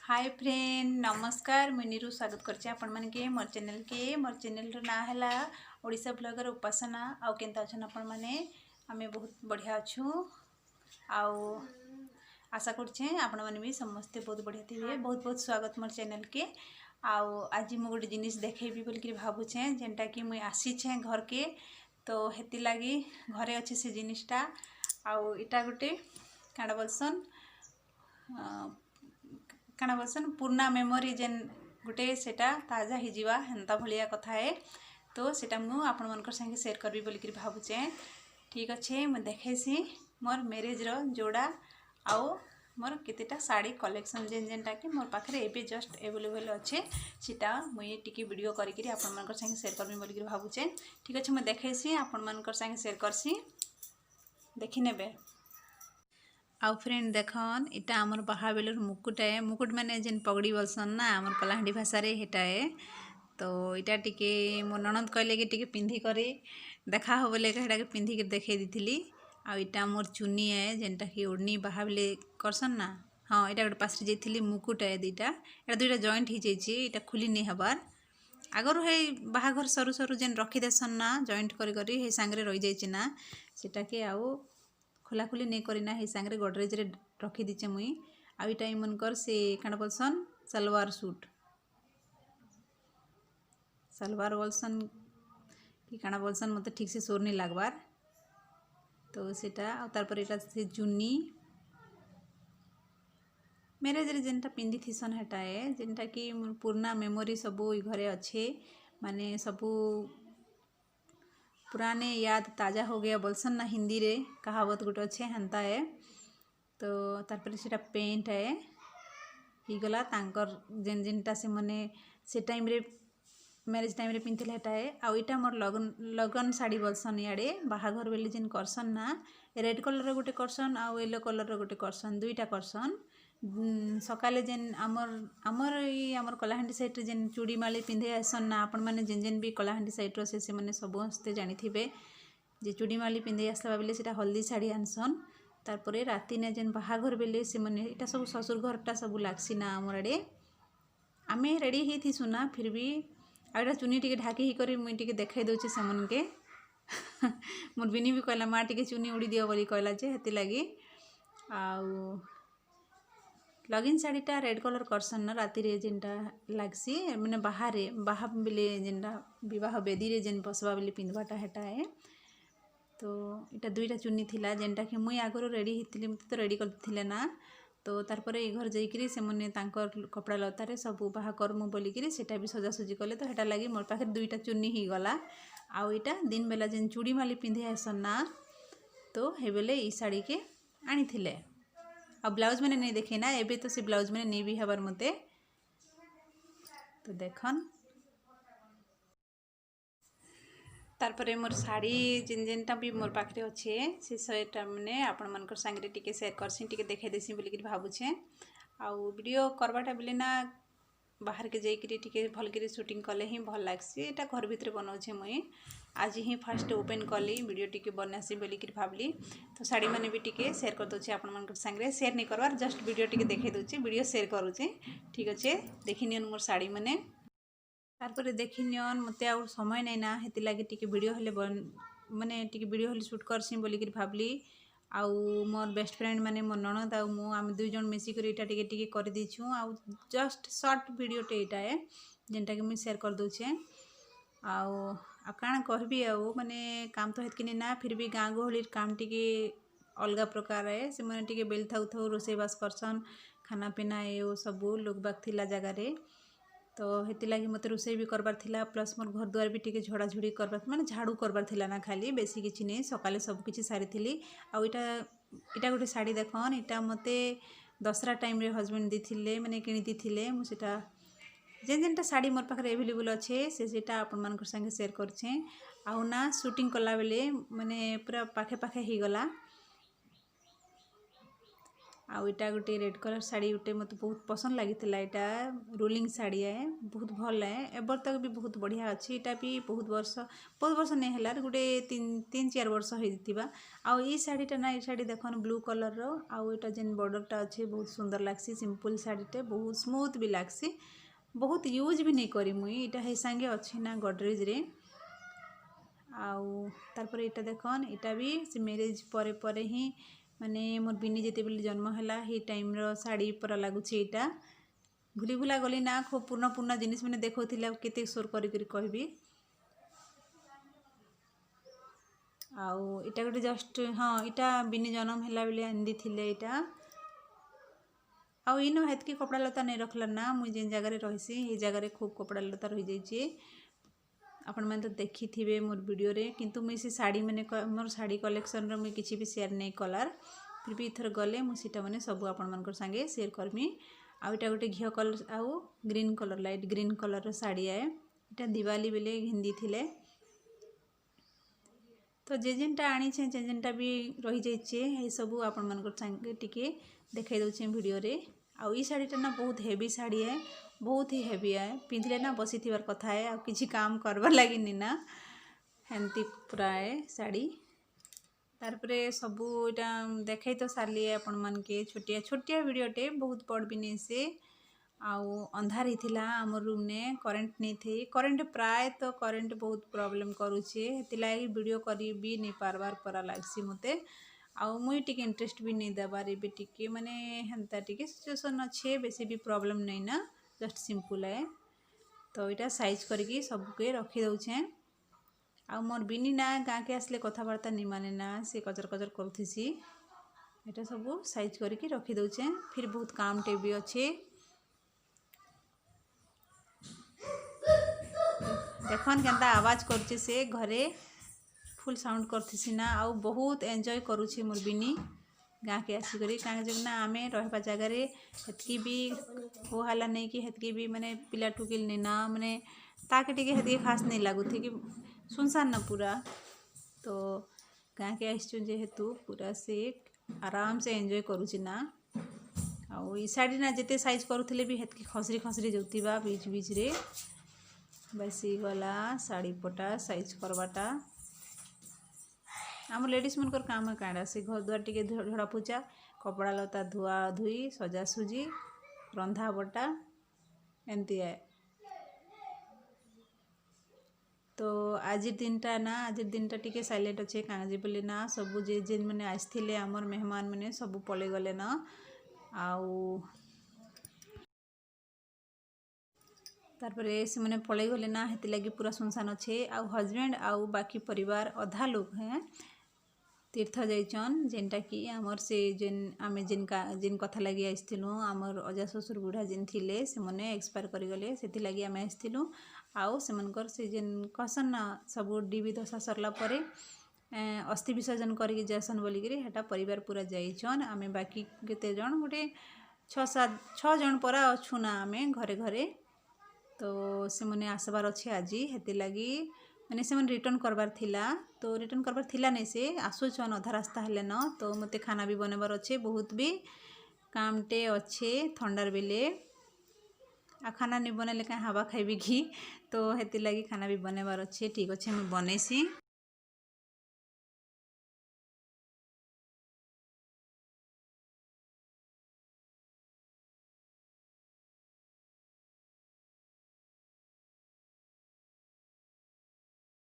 Hi friend नमस्कार मुझे नीरू स्वागत करछे आपण मन के मोर चैनल रो ना हैला ओडिशा ब्लॉगर उपासना आउ केनता अछन आपण माने हमें बहुत बढ़िया अच्छू आउ आशा करछे आपण माने भी समस्ते बहुत बढ़िया थिबे। बहुत बहुत स्वागत मोर चैनल के। आउ आज मु गोटे जिनिस देखेबी बोल के भाबुछे जेनटा कि मुई आसीछे घर के तो हेति लागी घरे अच्छे से जिनिसटा आउ इटा गोटे काण बोलसन काना बोलसन पुराना मेमोरी जेन गोटे सेटा ताजा हिजिवा हेन्ता भलिया कथा है तो सेटा मु आपण मनकर संगे शेयर करबी बोल के भाबुचे। ठीक अच्छे मु देखेसी मोर मैरिज रो जोड़ा आउ मोर केतेटा साड़ी कलेक्शन जेन जेनटा कि मोर पाखरे एबे जस्ट अवेलेबल अच्छे सीटा मुई टिके वीडियो करिकरी आपण मनकर संगे शेयर करबी बोल के भाबुचे। ठीक अच्छे मु देखेसी आपण मनकर संगे शेयर करसी देखि नेबे। आउ फ्रेंड देखन इटा आमर बाहा बेलर मुकुट है। मुकुट माने जेन पगड़ी बोलसन ना आमर कलाहांडी भाषा रे हेटा है। तो इटा टिके मो ननद कहले कि टिके पिंधी करी देखा हो बोले हेटा के पिंधी के देखे दीथिली। आउ इटा मोर चुन्नी है जेनटा कि ओढ़नी बाहा बेले करसन ना। हाँ इटा गोटे पासरी जाइथिली मुकुट है दुईटा एटा दुईटा जॉइंट ही जाइछि इटा खुली नहीं हबार आगर हे बाहाघर सरू सरू जेन रखी देसन ना जॉइंट करी करी हे सांगरे रही जाइछि ना सेटा के आउ खोलाखोली नहीं करना हे सांगरे गडरेज रे रखी दीचे मुई। आउ इटा मनकर से काण बोलसन सलवार सूट सलवार बोलसन कि काण बोलसन मते ठीक से सोर नहीं लागबार तो सेटा तार पर इटा से चुन्नी मैरिज रे जेनटा पिंधी थिसन हेटा है जेनटा कि पुराना मेमोरी सबू घरे अच्छे माने सबू पुराने याद ताज़ा हो गया बोलसन ना हिंदी रे कहावत गोटे अच्छे हेन्ता है। तो तारपर सेटा पेंट है ही गला तांकर जेन जेनटा से मने से टाइम रे मैरिज टाइम रे पिंधिले हेटा है। आउ इटा मोर लगन साड़ी बोलसन याडे बाहाघर बेले जेन करसन ना रेड कलर रे गोटे करसन आउ येलो कलर रे गोटे करसन दुईटा करसन। सकाले जेन आमर कलाहांडी साइड रे जेन चूड़ीमाली पिंधे आसन ना आपण माने जेन जेन भी कलाहांडी साइड रो से माने समस्ते जानिथिबे जे चूड़ीमाली पिंधे आसला बेले सेटा हल्दी साड़ी आनसन। तारपरे राति ने जेन बाहाघर बेले से माने इटा सब ससुर घरटा सब लागसी ना आमर आडे आमे रेडी ही थी सुना फिर भी आडा चुनी टिके ढाकी ही करी मुई टिके देखाई दउचे समन के मोर बिनी भी कहला माँ टिके चुनी उड़ी दियो बोली कहला जे हेति लागी। आउ लगीन साड़ीटा रेड कलर करसन ना राति रे जेनटा लागसी माने बाहा बेले जेनटा विवाह बेदी रे जेन बसवा बेले पिंधवाटा हेटा है। तो इटा दुईटा चुन्नी थिला जेनटा कि मुई आगरो रेडी हिथिली मते तो रेडी करथिले ना तो तारपरे ए घर जाइकरी से मने तांकर कपड़ा लतारे सब बाहा करमु बोलिकरी सेटा भी सजासुजी कले तो हेटा लागी मोर पाखे दुईटा चुन्नी ही गला। आउ इटा दिन बेला जेन चूड़ी माली पिंधे आसन ना तो हे बेले ई साड़ी के आनीथिले। अब ब्लाउज मैंने नहीं देखे ना एबे तो से ब्लाउज मैंने नहीं भी हबार मते तो देखन तारपरे मोर साड़ी जेन जेनटा भी मोर पाखरे अच्छे से सेटा मैंने आपण मनकर संगे टिके शेयर करसी टिके देखाई देसी बोली कि भाबुछे। आउ वीडियो करवाटा बेले ना बाहर के जाइकरी टिके भल के शूटिंग कले ही भल लागसी एटा घर भितर बनाउछे मुई आज ही फास्ट ओपन कली वीडियो टिके बनासी बोली कि भाबली। तो साड़ी मैंने भी टिके शेयर कर दउछे आपण मनकर संगे शेयर नहीं करवार जस्ट वीडियो टिके देखाई दउछे वीडियो शेयर करूछे। ठीक अच्छे देखि नियन मोर साड़ी मैंने तारपरे देखि नियन मते आउ समय नहीं ना हेति लागी टिके वीडियो हेले माने टिके वीडियो हेले शूट करसी बोली कि भाबली। आउ मोर बेस्ट फ्रेंड माने मोर ननद आउ मु आम दुई जन मिसी कर इटा टिके टिके कर देछु आउ जस्ट शॉर्ट वीडियो टे इटा है जेनटा कि मुई शेयर कर दउछे। आउ काण कहबी आउ माने काम तो हेतकिनी ना फिर भी गाँ गहली काम टिके अलगा प्रकार है से माने टिके बेल थाउ थाउ रोसे बास करसन खाना पीना ए सबू लोग बाग थिला जगह रे तो हेति लागी मते रोसे भी करबार थिला प्लस मोर घर द्वार भी टिके झड़ा झुड़ी करबार माने झाड़ू करबार थिला ना खाली बेसी किछि नै सकाले सब किछि सारी थिली। आउ इटा गोटे साड़ी देखन इटा मते दसरा टाइम रे हस्बैंड दिथिले माने किनि दिथिले मु सेटा जेन जेनटा साड़ी मोर पाखरे अवेलेबल अच्छे से सेटा आपण मानकर संगे शेयर करछे। आउ ना शूटिंग कला बेले माने पूरा पाखे पाखे ही गला आउ इटा गोटे रेड कलर शाड़ी गोटे मत बहुत पसंद लगी यहाँ रोलिंग शाड़ी है बहुत भल है एबर तक भी बहुत बढ़िया अच्छी इटा भी बहुत वर्ष नहीं है गोटे 3-4 वर्ष होता आउ ये शाड़ीटा ना ये शाड़ी देखन ब्लू कलर आउ इटा जेन बॉर्डरटा अच्छे बहुत सुंदर लगसी सिंपल शाड़ीटे बहुत स्मूथ भी लगसी बहुत यूज भी नहीं करी मुई इटा हे संगे अच्छी ना गडरेज रे आउ तारपर इटा देखन इटा भी से मैरिज परे परे ही माने मोर बिनी जेते बेले जन्म हैला हे टाइम रो साड़ी पर लागुछ इटा भूली भूला गली ना खूब पूर्ण पूर्ण जिनिस मैंने देखौथिला केते सोर करी करी कहबी आउ इटा गोटे जस्ट हाँ इटा बिनी जन्म हैला बेले आंदी थिले इटा आउ इन हेतकी कपड़ा लता नहीं रखला ना मुझे जेन जगह रहीसी ये जगह खूब कपड़ा लता रही जाइए आपण मैंने तो देखी थे मोर वीडियो रे किंतु मुझे से साड़ी मैंने मोर साड़ी कलेक्शन रो मुझे किसी भी शेयर नहीं कलार फिर भी इथर गले मुझे मैंने सब आपण मान संगे शेयर करमी आउ इटा गोटे घियो कलर आउ green colour light green colour sari है इटा दिवाली बेले हिंदी थिले तो जेजेनटा आनी जेजेनटा भी रही जाइए ये सब आपण मान संगे टिके देखा दूचे वीडियो रे आउ ई शाड़ीटा ना बहुत हेवी शाड़ी है बहुत ही हेवी है पिंधले ना बसी थी कथा है आ किसी काम करवार लगी नी ना हेंती पूरा है शाड़ी तारपरे सबू इटा देखई तो सारी आपण मान के छोटिया छोटिया वीडियोटे बहुत बड़ भी नहीं से आउ अंधार ही आम रूम ने करेंट नहीं थी करेंट प्राय तो करेंट बहुत प्रॉब्लम करुचे हेतिलागी वीडियो करी भी नहीं पारबार परा लागसी मते आउ मुई टिके इंटरेस्ट भी नहीं देबार एबे टिके माने हेंता टिके सिचुएशन अच्छे बेसी भी प्रॉब्लम नहीं ना जस्ट सिंपल है तो इटा साइज करके सबके रखी दउछे आ मोर बिनी ना गाँ के आसले कथबार्ता नहीं माने ना से कचर कचर करुथीसी इटा सब साइज करके रखी दउछे फिर बहुत काम टे भी अच्छे देखन केंता आवाज करछे से घरे फुल साउंड करथीसी ना आउ बहुत एंजॉय करुछी मोर बिनी गाँ के आसिक ना आमे रहा जगार हेतकी भी हो हाला नहीं कि हेतकी भी माने पिला टुकिल नहीं ना माने ताके टिके हेतकी खास नहीं लगुथी कि सुनसान ना पूरा तो गाँ के आसचु जेहेतु पूरा से आराम से एंजॉय करुची ना आउ ई साड़ी ना जिते साइज करुले भी हेतकी खसरी खसरी जाउतिबा बीच बीच रे बसी गला साड़ी पटा साइज करवाटा आम लेडीज मनकर काम काड़ा से घर द्वार टिके झड़ा पूजा कपड़ा लता धुआ धुई सजासुजी रंधा बटा एमती है तो आज दिनटा ना आज दिनटा टिके साइलेंट अच्छे काजी बोले ना सबू जे जेन मैंने आसते आमर मेहमान मैंने सबू पलि गले ना आउ तारपरे से मैंने पलि गले ना हेती लगी पूरा सुनसान अच्छे आउ हजबैंड आउ बाकी परिवार अधा लोग हैं तीर्थ जाइछन जेनटा कि आमर से जेन आमे जेन कथा लगी आसथिलु आमर अजा ससुर बुढ़ा जेन थिले से मने एक्सपायर करि गले सेति लगी आमे आसथिलु आउ से मनकर से जेन कहसन ना सब डिबी दशा सरला परे अस्थि विसर्जन करके जासन बोलिकी हेटा परिवार पूरा जाइछन आमे बाकी केते जन गोटे 6 जन परा अच्छु ना आमे घरे घरे तो से मने आसबार अच्छे आज हेति लगी मैंने से मन रिटर्न करबार थिला तो रिटर्न करबार थिला नहीं से आसुछन अधा रास्ता हेले न तो मते खाना भी बनबार अच्छे बहुत भी कामटे अच्छे ठंडार बेले आ खाना नहीं बनले कहीं हवा खाइबी घी तो हेति लगी खाना भी बनबार अच्छे ठीक अच्छे मैं बनैसी।